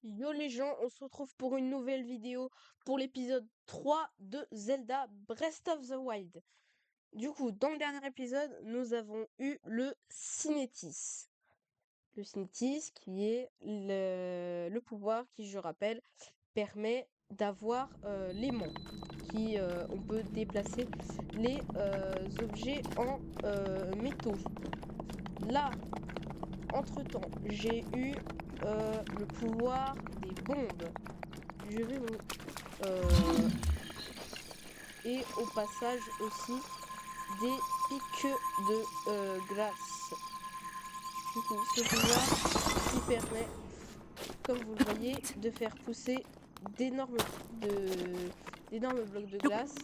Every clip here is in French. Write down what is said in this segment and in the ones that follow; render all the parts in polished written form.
Yo les gens, on se retrouve pour une nouvelle vidéo pour l'épisode 3 de Zelda Breath of the Wild. Du coup, dans le dernier épisode, nous avons eu le Cinétis. Le Cinétis qui est le pouvoir qui, je rappelle, permet d'avoir l'aimant. On peut déplacer les objets en métaux. Là, entre-temps, j'ai eu le pouvoir des bombes. Je vais vous... et au passage aussi des pics de glace. Du coup, ce pouvoir qui permet, comme vous le voyez, de faire pousser d'énormes d'énormes blocs de glace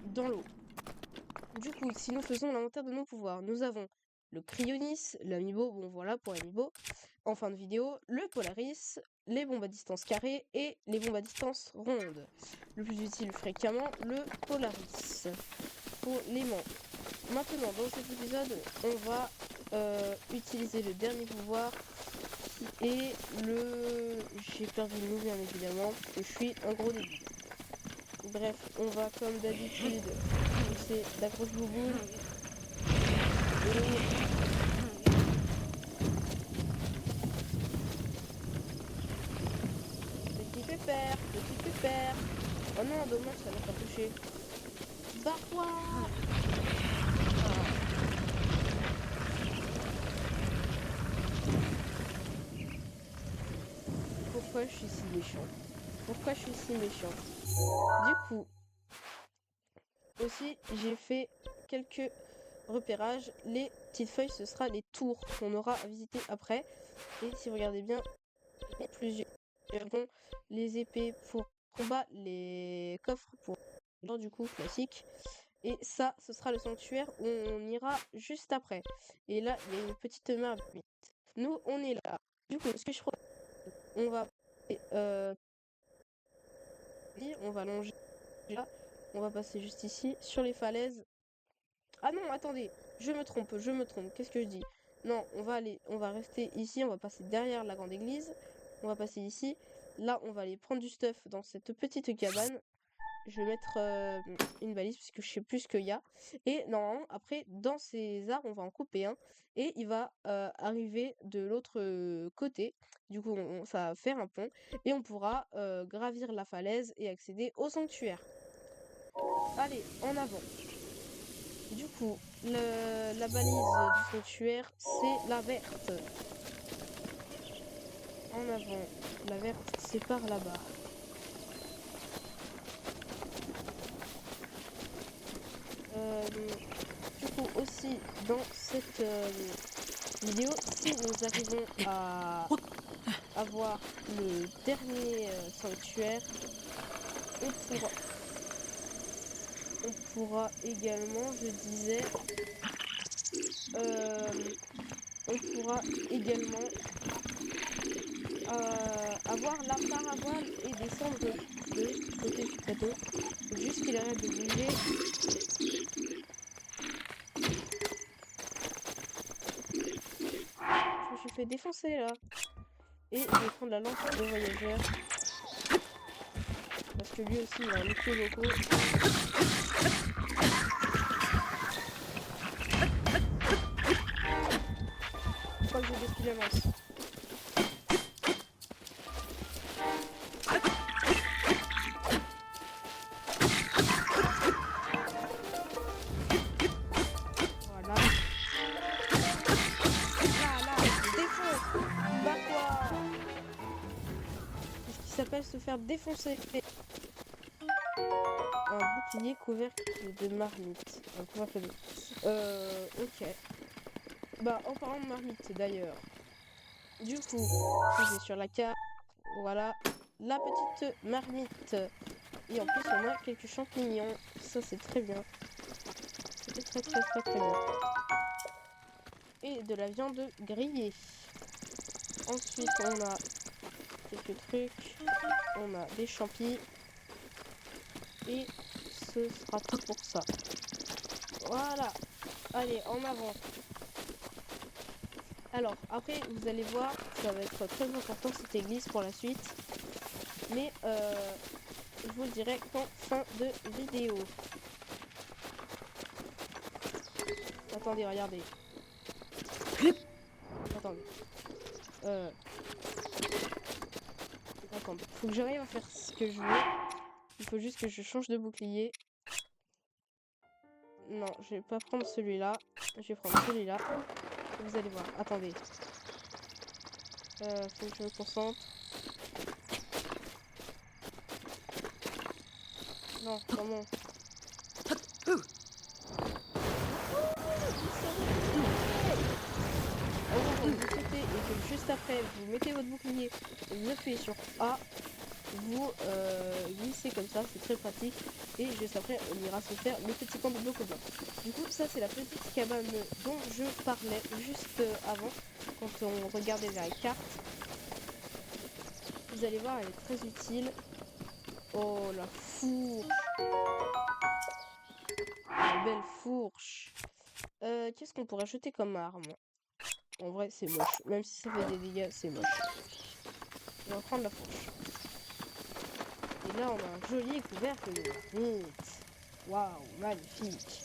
dans l'eau. Du coup, si nous faisons l'inventaire de nos pouvoirs, nous avons le Cryonis, l'Amiibo, bon voilà pour l'Amiibo, en fin de vidéo, le Polaris, les bombes à distance carrée et les bombes à distance ronde. Le plus utile fréquemment, le Polaris pour l'aimant. Maintenant, dans cet épisode, on va utiliser le dernier pouvoir qui est le... J'ai perdu le nom bien évidemment, parce que je suis un gros débile. Bref, on va comme d'habitude pousser la grosse bouboule et petit pépère. Oh non, dommage, ça n'a pas touché. Barre-toi. Pourquoi je suis si méchant? Pourquoi je suis si méchant? Du coup, aussi, j'ai fait quelques repérages. Les petites feuilles, ce sera les tours qu'on aura à visiter après. Et si vous regardez bien, il y a plusieurs. Bon, les épées pour combat, les coffres pour genre du coup classique. Et ça, ce sera le sanctuaire où on ira juste après. Et là, il y a une petite marmite. Nous, on est là. Du coup, ce que je propose, on va on va longer là. On va passer juste ici, sur les falaises. Ah non, attendez, je me trompe. Qu'est-ce que je dis? Non, on va rester ici, on va passer derrière la grande église. On va passer ici. Là, on va aller prendre du stuff dans cette petite cabane. Je vais mettre une balise puisque je sais plus ce qu'il y a. Et normalement, après, dans ces arbres, on va en couper un. Et il va arriver de l'autre côté. Du coup, ça va faire un pont. Et on pourra gravir la falaise et accéder au sanctuaire. Allez, en avant. Du coup, la balise du sanctuaire, c'est la verte. En avant, la verte, c'est par là-bas. Du coup, aussi, dans cette vidéo, si nous arrivons à avoir le dernier sanctuaire, on pourra également, je disais, on pourra également avoir la parabole et descendre de l'autre côté du plateau. Faut juste qu'il arrête de bouger. Je me suis fait défoncer là. Et je vais prendre la lampe de voyageur. Parce que lui aussi il a un Mikio Loco. Je crois que j'ai détruit la lance. Voilà. Là, défonce. Bats-toi. C'est ce qui s'appelle se faire défoncer. Un bouclier couvercle de marmite. Un couvercle de... ok. Bah, en parlant de marmite d'ailleurs. Du coup, si j'ai sur la carte, voilà, la petite marmite. Et en plus, on a quelques champignons. Ça, c'est très bien. C'est très bien. Et de la viande grillée. Ensuite, on a quelques trucs. On a des champis. Et ce sera tout pour ça. Voilà. Allez, en avant. Alors, après, vous allez voir, ça va être très important cette église pour la suite. Mais je vous le dirai qu'en fin de vidéo. Attendez, regardez. Attendez. Attendez. Faut que j'arrive à faire ce que je veux. Il faut juste que je change de bouclier. Non, je vais pas prendre celui-là. Je vais prendre celui-là. Vous allez voir. Attendez. Faut que je me concentre. Non, comment? Vous sautez et que juste après vous mettez votre bouclier, vous appuyez sur A, vous glissez comme ça, c'est très pratique. Et juste après on ira se faire le petit camp de Bokoblin. Du coup ça c'est la petite cabane dont je parlais juste avant, quand on regardait la carte. Vous allez voir, elle est très utile. Oh la fourche, la belle fourche. Qu'est-ce qu'on pourrait jeter comme arme? En vrai, c'est moche. Même si ça fait des dégâts, c'est moche. On va prendre la fourche. Et là, on a un joli couvercle de marmite. Waouh, magnifique.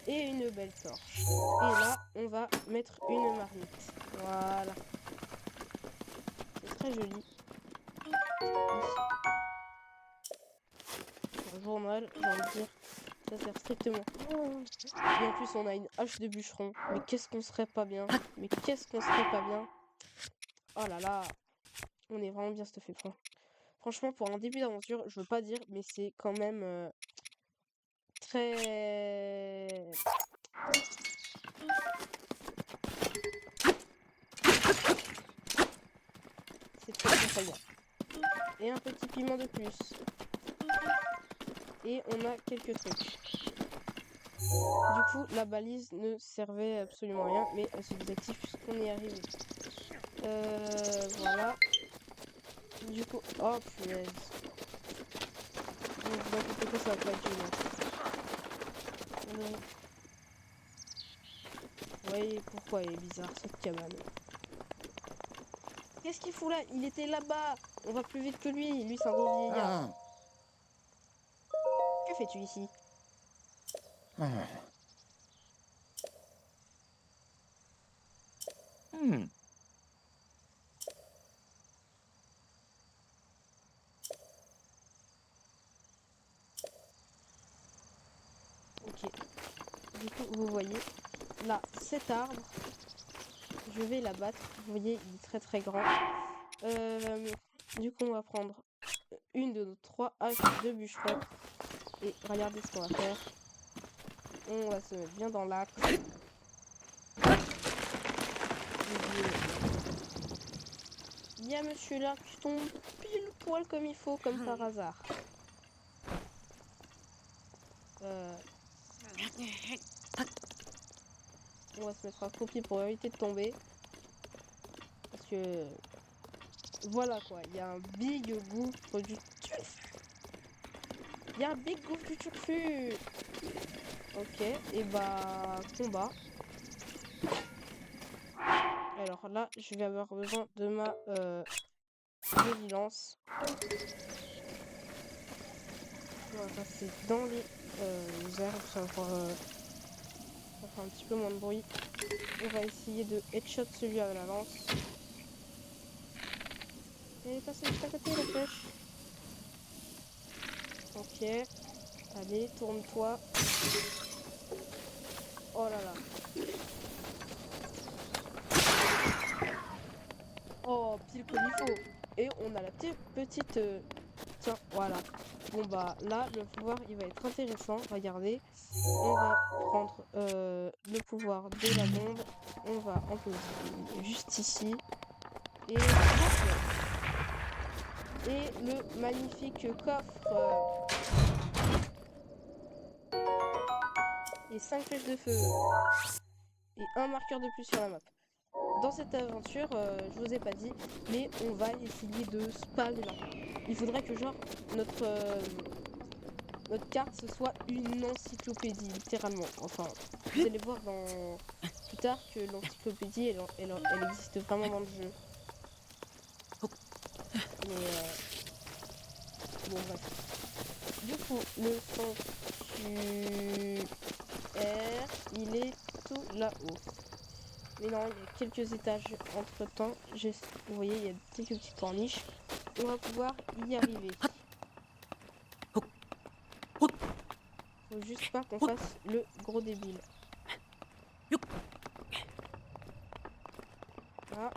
Et une belle torche. Et là, on va mettre une marmite. Voilà. C'est très joli. Un journal, j'ai envie de dire. Ça sert strictement. Et en plus, on a une hache de bûcheron. Mais qu'est-ce qu'on serait pas bien? Mais qu'est-ce qu'on serait pas bien? Oh là là. On est vraiment bien stuffé. Franchement, pour un début d'aventure, je veux pas dire, mais c'est quand même très... C'est très bien. Et un petit piment de plus. Et on a quelques trucs. Du coup, la balise ne servait absolument à rien, mais elle se désactive puisqu'on y est arrivé. Voilà. Du coup... Oh, punaise. Ne vous inquiétez pas, ça va pas être gênant. Vous voyez pourquoi elle est bizarre, cette cabane. Qu'est-ce qu'il fout là? Il était là-bas. On va plus vite que lui. Lui, c'est un gros vieillard. Que fais-tu ici? Ok. Du coup, vous voyez, là, cet arbre, je vais l'abattre. Vous voyez, il est très très grand. Du coup, on va prendre une de nos 3 haches de bûcheron. Et regardez ce qu'on va faire. On va se mettre bien dans l'axe. Il y a monsieur là qui tombe pile poil comme il faut, comme par hasard. On va se mettre à copier pour éviter de tomber. Parce que... Voilà quoi, il y a un big gouffre du turfu. Il y a un big gouffre du turfu. Ok, et bah... Combat. Alors là, je vais avoir besoin de ma vigilance. On va passer dans les herbes, ça va faire un petit peu moins de bruit. On va essayer de headshot celui à la lance. Elle est passée juste à côté la flèche. Ok. Allez, tourne-toi. Oh là là. Oh, pile comme il faut. Et on a la petite... Tiens, voilà. Bon bah là, le pouvoir, il va être intéressant. Regardez. On va prendre le pouvoir de la bombe. On va en poser juste ici. Et le magnifique coffre. Et 5 flèches de feu. Et un marqueur de plus sur la map. Dans cette aventure, je vous ai pas dit, mais on va essayer de spam les marqueurs. Il faudrait que genre notre carte ce soit une encyclopédie, littéralement. Enfin, vous allez voir plus tard que l'encyclopédie, elle existe vraiment dans le jeu. Mais bon bref. Du coup, le sanctuaire, il est tout là-haut. Mais non, il y a quelques étages entre temps. Vous voyez, il y a quelques petites corniches. On va pouvoir y arriver. Faut juste pas qu'on fasse le gros débile. Là.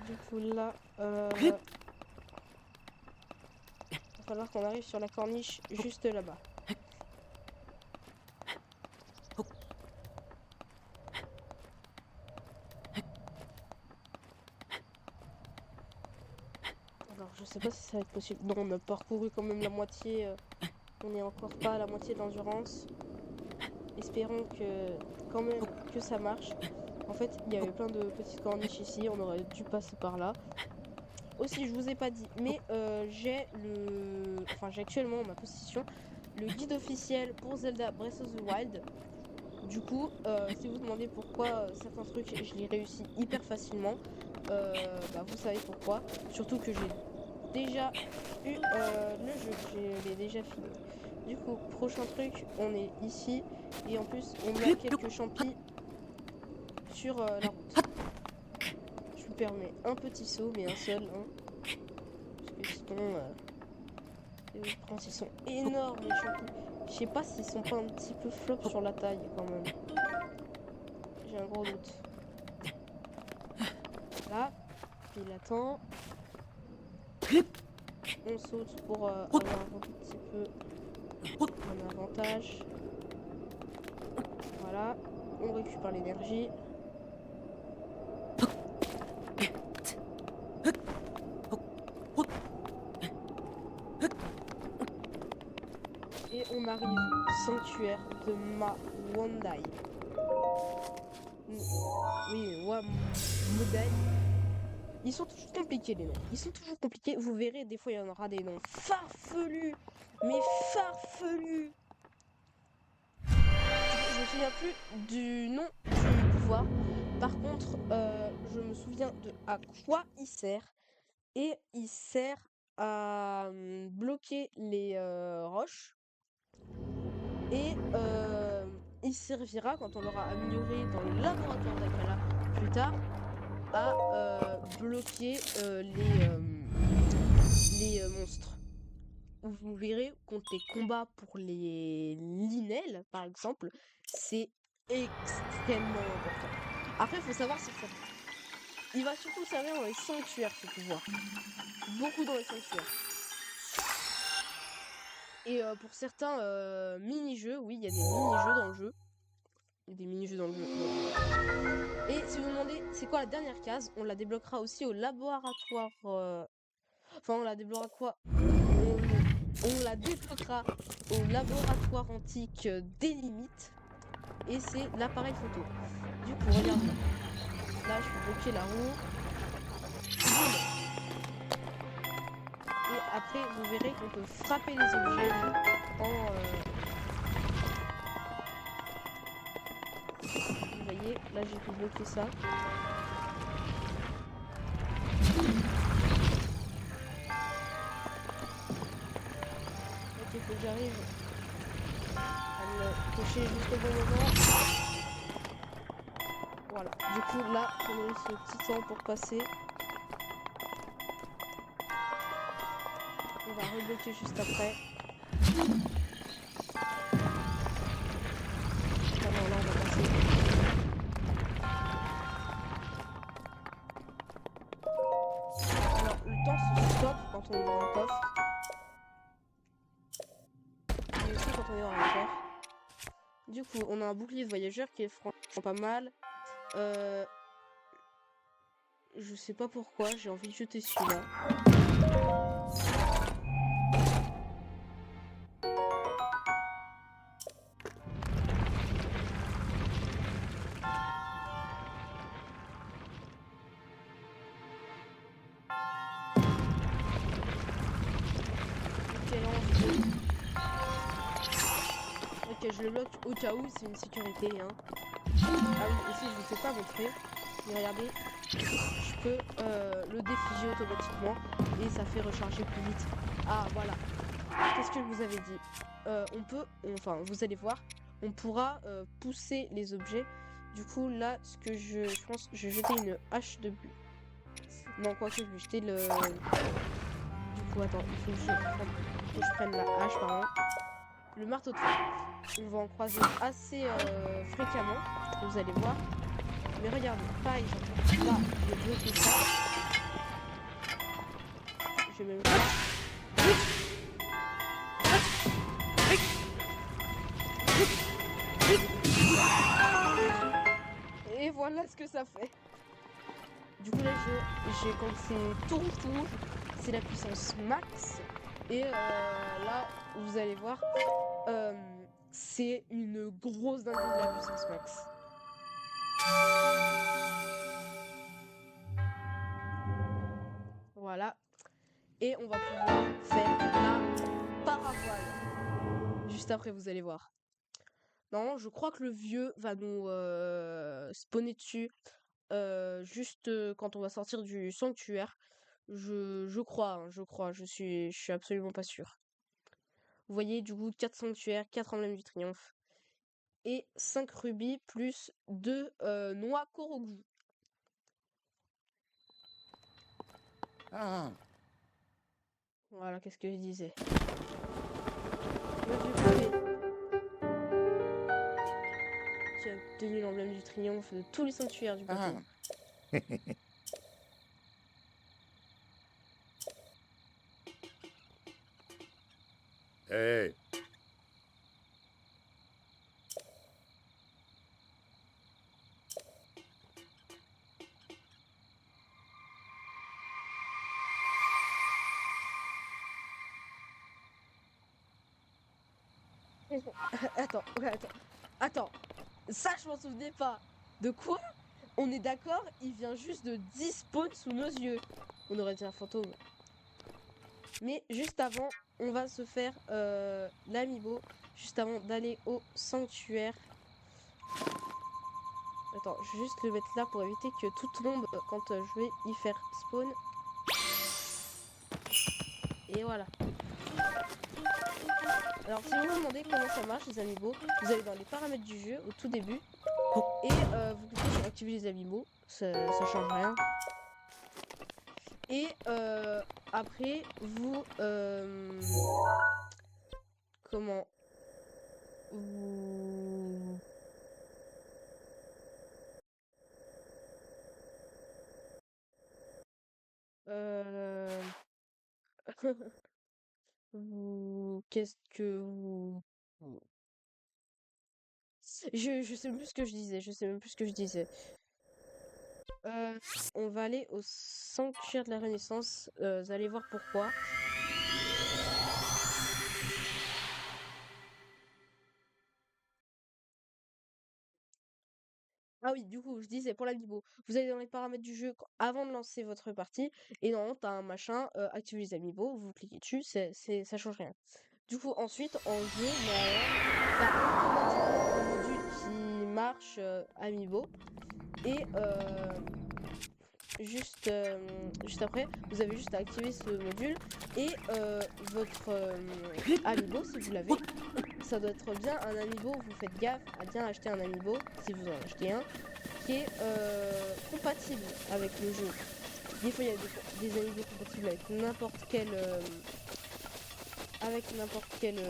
Du coup là, va falloir qu'on arrive sur la corniche juste là-bas. Alors je sais pas si ça va être possible. Non, on a parcouru quand même la moitié. On n'est encore pas à la moitié de l'endurance. Espérons que quand même que ça marche. En fait, il y avait plein de petites corniches ici. On aurait dû passer par là. Aussi, je vous ai pas dit, mais j'ai actuellement en ma possession le guide officiel pour Zelda Breath of the Wild. Du coup, si vous demandez pourquoi certains trucs je les réussis hyper facilement, vous savez pourquoi. Surtout que j'ai déjà eu le jeu, je l'ai déjà fini. Du coup, prochain truc, on est ici et en plus on a quelques champis sur la route. Je vous permets un petit saut, mais un seul, hein, parce que sinon, les princes ils sont énormes les champis. Je sais pas s'ils sont pas un petit peu flop sur la taille quand même. J'ai un gros doute. Là, il attend. On saute pour avoir un petit peu un avantage. Voilà, on récupère l'énergie. Et on arrive au sanctuaire de Mawandai. Oui, Wamudai. Ils sont toujours compliqués les noms. Ils sont toujours compliqués. Vous verrez, des fois il y en aura des noms farfelus. Mais farfelus. Je me souviens plus du nom du pouvoir. Par contre, je me souviens de à quoi il sert. Et il sert à bloquer les roches. Et il servira, quand on l'aura amélioré dans le laboratoire d'Akala plus tard, à bloquer les monstres. Vous verrez contre les combats pour les linels, par exemple, c'est extrêmement important. Après, il faut savoir si il va surtout servir dans les sanctuaires, ce pouvoir. Beaucoup dans les sanctuaires. Et pour certains mini-jeux, oui, il y a des mini-jeux dans le jeu. Il y a des mini-jeux dans le jeu. Et si vous vous demandez, c'est quoi la dernière case, on la débloquera aussi au laboratoire. Enfin, on la débloquera. On la débloquera au laboratoire antique des limites. Et c'est l'appareil photo. Du coup, regardez. Là, je peux bloquer la roue. Et après, vous verrez qu'on peut frapper les objets en. Vous voyez, là, j'ai pu bloquer ça. Ok, faut que j'arrive à me toucher juste au bon moment. Voilà. Du coup, là, on a eu ce petit temps pour passer. On va rebloquer juste après. Ah non, là, on va passer. Alors, le temps se stoppe quand on est dans un coffre. Et aussi quand on est dans un coffre. Du coup, on a un bouclier de voyageur qui est franchement pas mal. Je sais pas pourquoi, j'ai envie de jeter celui-là. Ok, je le bloque au cas où, c'est une sécurité, hein. Ah oui, ici je vous ai pas montré, mais regardez, je peux le défige automatiquement et ça fait recharger plus vite. Ah voilà. Qu'est-ce que je vous avais dit? Enfin, vous allez voir, on pourra pousser les objets. Du coup, là, je pense que je vais jeter une hache de bulle. Non, quoi que je vais jeter le. Du coup, attends, il faut que je prenne la hache, pardon. Le marteau de fer. On va en croiser assez fréquemment, vous allez voir. Mais regardez, pareil, genre, là, je vais bloquer ça. Je vais même pas. Et voilà ce que ça fait. Du coup là quand c'est tout rouge, c'est la puissance max. Et là, vous allez voir, c'est une grosse dinguerie de la puissance max. Voilà. Et on va pouvoir faire la paravoile. Juste après, vous allez voir. Non, je crois que le vieux va nous spawner dessus juste quand on va sortir du sanctuaire. Je crois, hein, je suis absolument pas sûr. Vous voyez, du coup, 4 sanctuaires, 4 emblèmes du triomphe et 5 rubis plus 2 noix Korogu. Ah, Voilà, qu'est-ce que je disais. Le vieux pavé qui a obtenu l'emblème du triomphe de tous les sanctuaires du bateau. ah. Hey, Attends, ouais, attends. Ça, je m'en souvenais pas. De quoi? On est d'accord, il vient juste de despawn sous nos yeux. On aurait dit un fantôme. Mais juste avant, on va se faire l'amiibo. Juste avant d'aller au sanctuaire. Attends, je vais juste le mettre là pour éviter que tout tombe quand je vais y faire spawn. Et voilà. Alors, si vous vous demandez comment ça marche les amiibo, vous allez dans les paramètres du jeu au tout début. Et vous cliquez sur activer les amiibo. Ça change rien. Et après, vous... comment... Vous... Euh... Qu'est-ce que vous... Je sais même plus ce que je disais. Je sais même plus ce que je disais. Euh, on va aller au sanctuaire de la Renaissance. Vous allez voir pourquoi. Ah oui, du coup, je disais pour l'amiibo, vous allez dans les paramètres du jeu avant de lancer votre partie, et normalement, t'as un machin, activer les amiibo, vous cliquez dessus, ça change rien. Du coup, ensuite, en jeu, normalement, t'as automatiquement un module qui marche amiibo, et juste après, vous avez juste à activer ce module, et votre amiibo, si vous l'avez, ça doit être bien un amiibo, vous faites gaffe à bien acheter un amiibo, si vous en achetez un, qui est compatible avec le jeu. Des fois, il y a des amiibo compatibles avec n'importe quel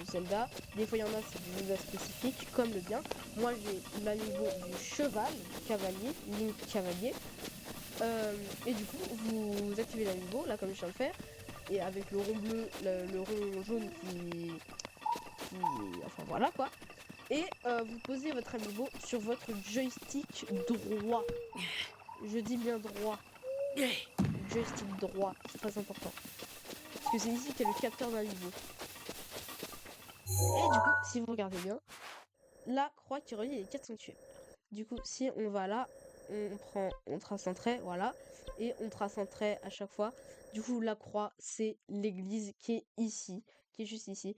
Zelda. Des fois, il y en a, c'est des Zelda spécifiques, comme le bien. Moi, j'ai l'amiibo du cheval, cavalier, Link Cavalier. Et du coup, vous activez l'amiibo, là, comme je viens de le faire. Et avec le rond bleu, le rond jaune enfin voilà quoi. Et vous posez votre amiibo sur votre joystick droit. Je dis bien droit. Joystick droit, c'est très important. Parce que c'est ici qu'il y a le capteur d'amiibo. Et du coup, si vous regardez bien, la croix qui relie les 4 sanctuaires. Du coup, si on va là, on trace un trait, voilà. Et on trace un trait à chaque fois. Du coup, la croix, c'est l'église qui est ici, qui est juste ici.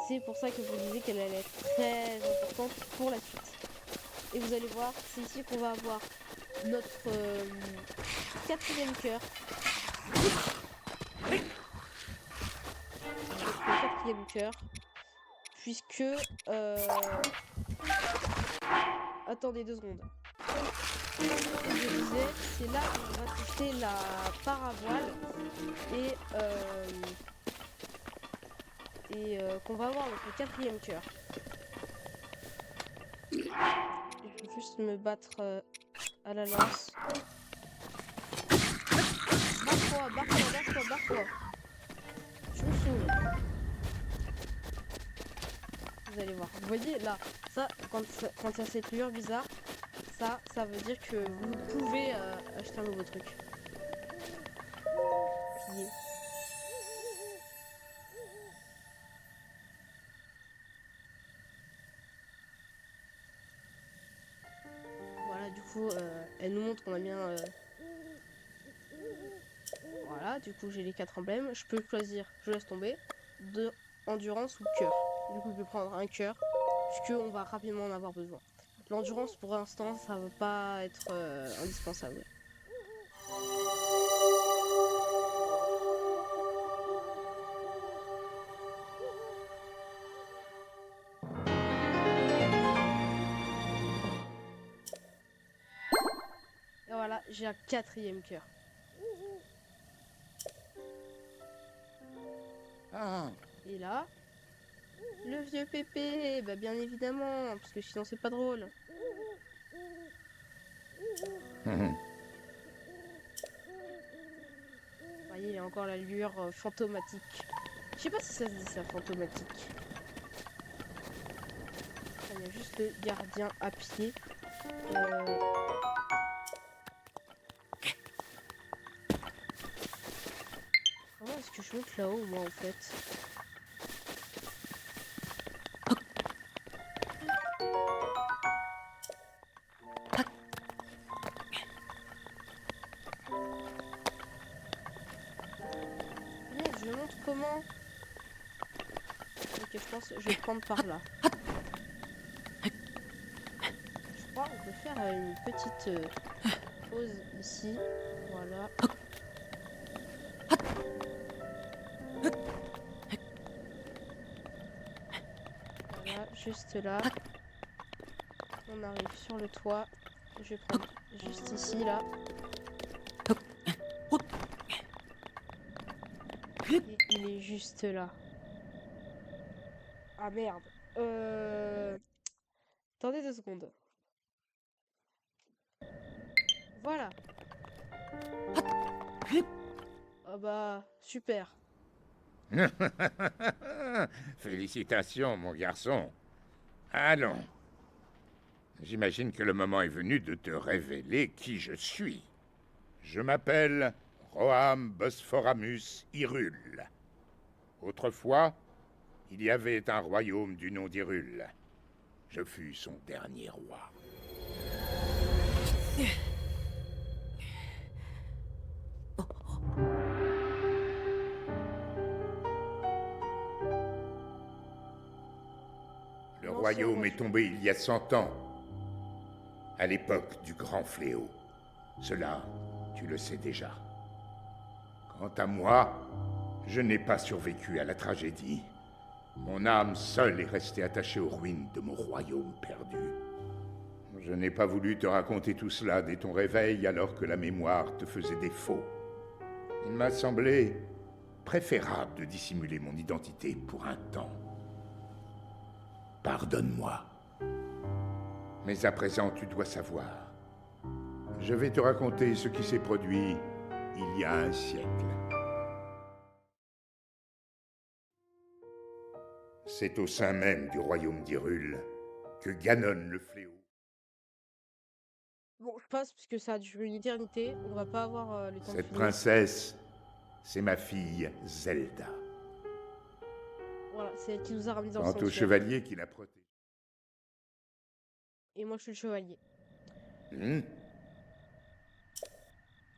C'est pour ça que je vous disais qu'elle allait être très importante pour la suite. Et vous allez voir, c'est ici qu'on va avoir notre quatrième cœur. Notre quatrième cœur. Puisque... Attendez 2 secondes. Comme je disais, c'est là où on va tester la paravoile et qu'on va avoir notre quatrième cœur. Je vais juste me battre à la lance. Barre-toi, barre-toi, barre-toi, barre-toi. Tu me saoules. Vous allez voir. Vous voyez là, ça, quand il y a cette lueur bizarre, ça veut dire que vous pouvez acheter un nouveau truc. Piller. Voilà, du coup, elle nous montre qu'on a bien... Voilà, du coup, j'ai les 4 emblèmes. Je peux choisir, je laisse tomber, de endurance ou cœur. Du coup, je vais prendre un cœur, puisqu'on va rapidement en avoir besoin. L'endurance, pour l'instant, ça va pas être indispensable. Et voilà, j'ai un 4e cœur. Ah, Et là, le vieux Pépé, bah bien évidemment, parce que sinon c'est pas drôle. Vous voyez, il y a encore la lueur fantomatique. Je sais pas si ça se dit ça, fantomatique. Il y a juste le gardien à pied. Comment est-ce que je monte là-haut, moi, en fait? Merde, je monte comment? Ok, je pense que je vais prendre par là. Je crois qu'on peut faire une petite pause ici. Voilà. Voilà, juste là. On arrive sur le toit. Je vais prendre juste ici, là. Et il est juste là. Ah merde. Attendez 2 secondes. Voilà. Ah bah, super. félicitations, mon garçon. Allons. J'imagine que le moment est venu de te révéler qui je suis. Je m'appelle Roham Bosphoramus Hyrule. Autrefois, il y avait un royaume du nom d'Hyrule. Je fus son dernier roi. Le royaume est tombé il y a 100 ans, à l'époque du grand fléau. Cela, tu le sais déjà. Quant à moi, je n'ai pas survécu à la tragédie. Mon âme seule est restée attachée aux ruines de mon royaume perdu. Je n'ai pas voulu te raconter tout cela dès ton réveil alors que la mémoire te faisait défaut. Il m'a semblé préférable de dissimuler mon identité pour un temps. Pardonne-moi. Mais à présent, tu dois savoir. Je vais te raconter ce qui s'est produit il y a un siècle. C'est au sein même du royaume d'Hyrule que Ganon le fléau. Bon, je passe parce que ça a duré une éternité. On va pas avoir le temps de Cette finir. princesse, c'est ma fille Zelda. Voilà, c'est elle qui nous a ramenés dans le Quant au sanctuaire. chevalier qui la protège. Et moi, je suis le chevalier. Hmm?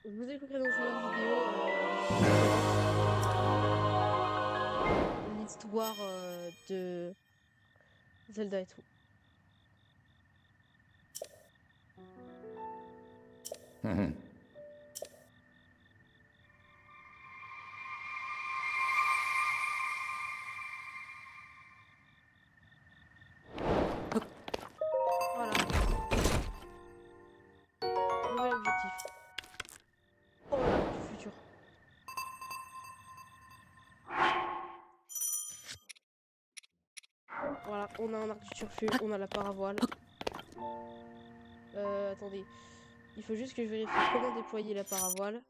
Je vous expliquerai dans une autre vidéo l'histoire de Zelda et tout. Mhm. Voilà. Nouvel objectif. Oh là, du futur. Voilà, on a un arc du turfu, on a la paravoile. Attendez. Il faut juste que je vérifie comment déployer la paravoile.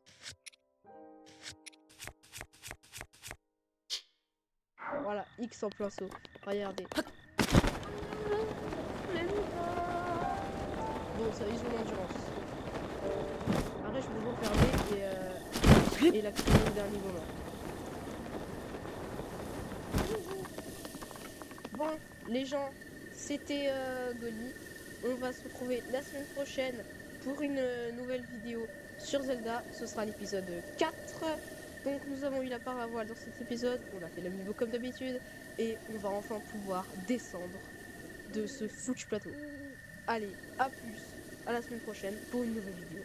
Voilà, X en plein saut. Regardez. Bon, ça, ils ont l'endurance. Après, je peux toujours faire et l'actionner au dernier moment. Bon, les gens, c'était Goli. On va se retrouver la semaine prochaine pour une nouvelle vidéo sur Zelda. Ce sera l'épisode 4. Donc nous avons eu la paravoile dans cet épisode. On a fait l'amiibo comme d'habitude. Et on va enfin pouvoir descendre de ce foutu plateau. Allez, à plus, à la semaine prochaine pour une nouvelle vidéo.